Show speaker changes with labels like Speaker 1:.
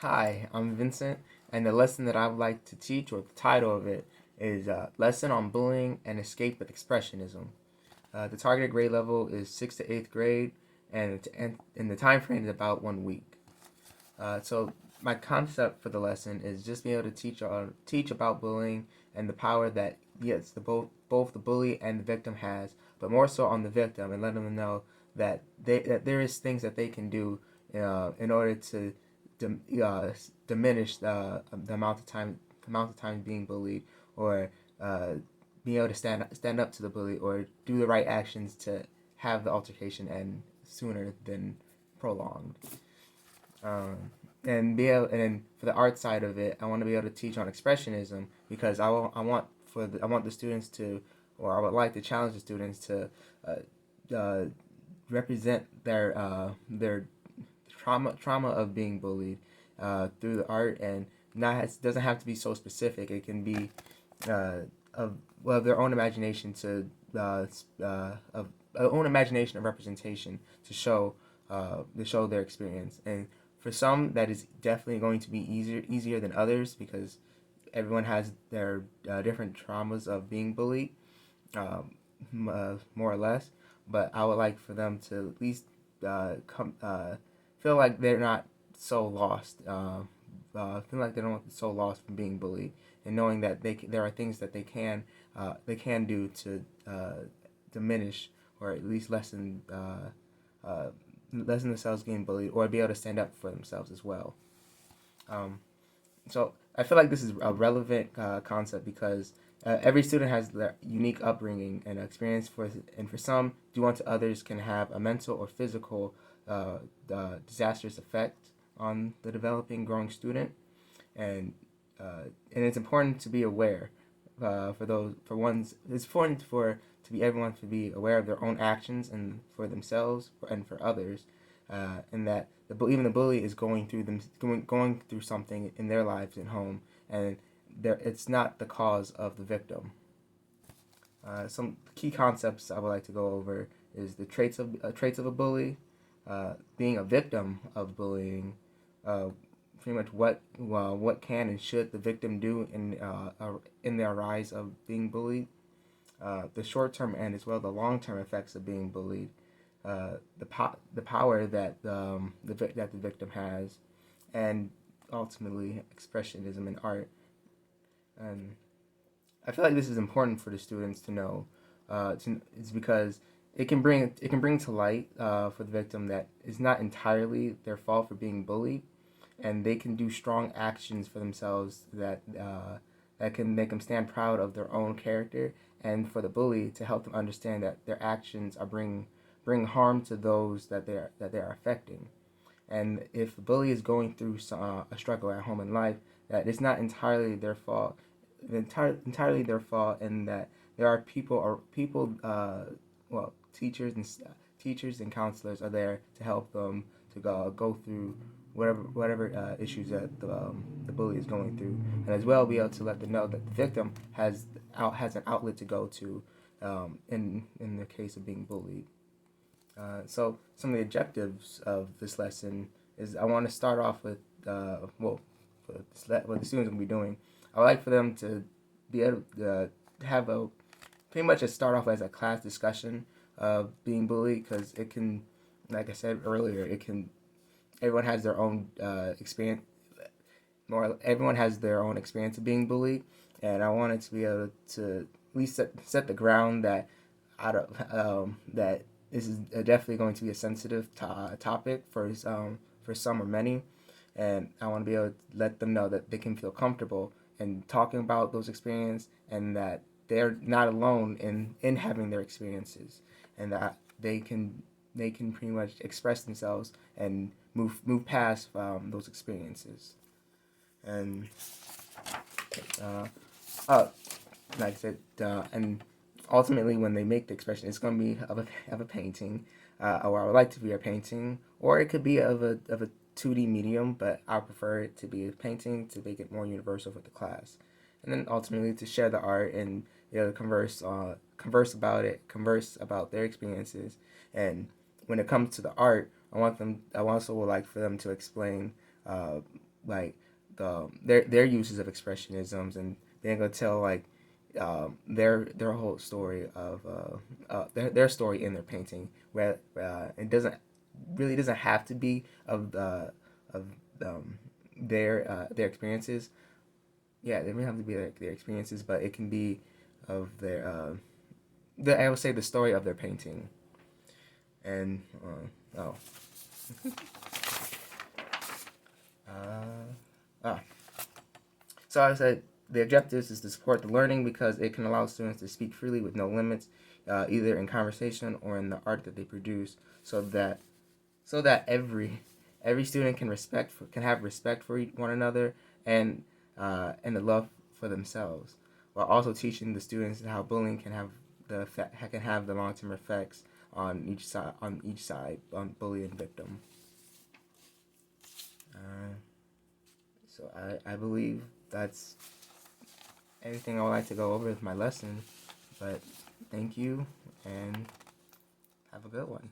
Speaker 1: Hi, I'm Vincent, and the lesson that I would like to teach, or the title of it, is Lesson on Bullying and Escape with Expressionism. The targeted grade level is 6th to 8th grade, and the time frame is about 1 week. So my concept for the lesson is just being able to teach about bullying and the power that yes, both the bully and the victim has, but more so on the victim, and letting them know that there is things that they can do in order to diminish the amount of time being bullied, or uh, being able to stand up to the bully, or do the right actions to have the altercation end sooner than prolonged. Um, and then for the art side of it, I want to be able to teach on expressionism, because I want the students to, or I would like to challenge the students to uh, represent their trauma of being bullied through the art, and doesn't have to be so specific. It can be uh, of well, their own imagination of own imagination of representation to show their experience. And for some, that is definitely going to be easier than others, because everyone has their different traumas of being bullied, more or less. But I would like for them to at least feel like they're not so lost. Feel like they don't so lost from being bullied, and knowing that there are things that they can do to diminish, or at least lessen themselves getting bullied, or be able to stand up for themselves as well. Um, so I feel like this is a relevant concept, because every student has their unique upbringing and experience, and for some, due unto others, can have a mental or physical disastrous effect on the developing, growing student. And and it's important to be aware, for one's it's important for to be everyone to be aware of their own actions, and for themselves and for others, and that even the bully is going through something in their lives at home, and it's not the cause of the victim. Some key concepts I would like to go over is the traits of a bully, being a victim of bullying, uh, pretty much what can and should the victim do in their rise of being bullied, the short term and as well the long term effects of being bullied, the power that that the victim has, and ultimately expressionism in art. And I feel like this is important for the students to know. It's because it can bring to light for the victim that it's not entirely their fault for being bullied, and they can do strong actions for themselves that can make them stand proud of their own character, and for the bully to help them understand that their actions are bring harm to those that they are affecting. And if the bully is going through a struggle at home in life, that it's not entirely their fault, entirely their fault, and that there are people, well, teachers and counselors are there to help them to go through whatever issues that the bully is going through, and as well be able to let them know that the victim has an outlet to go to, in the case of being bullied. So some of the objectives of this lesson is, I want to start off with what the students will be doing. I would like for them to be able to have a pretty much a start off as a class discussion of being bullied, because it can, like I said earlier, it can everyone has their own experience. Everyone has their own experience of being bullied, and I wanted to be able to at least set the ground that that this is definitely going to be a sensitive topic for some or many, and I want to be able to let them know that they can feel comfortable in talking about those experiences, and that they're not alone in having their experiences, and that they can pretty much express themselves and move past those experiences. And uh, uh, like I said, and ultimately when they make the expression, it's going to be of a painting, or I would like to be a painting, or it could be of a 2D medium, but I prefer it to be a painting to make it more universal for the class. And then ultimately to share the art, and converse about their experiences. And when it comes to the art, I also would like for them to explain like their uses of expressionisms, and they're gonna tell like their whole story of their story in their painting. Where it doesn't have to be of of um, their experiences. Yeah, they don't have to be their experiences, but it can be of their I would say the story of their painting. And oh uh, ah so I said the objectives is to support the learning because it can allow students to speak freely with no limits, either in conversation or in the art that they produce, so that every student can have respect for one another, and the love for themselves, while also teaching the students how bullying can have the long term effects on each side, on bully and victim. Uh, so I believe that's everything I would like to go over with my lesson. But thank you, and have a good one.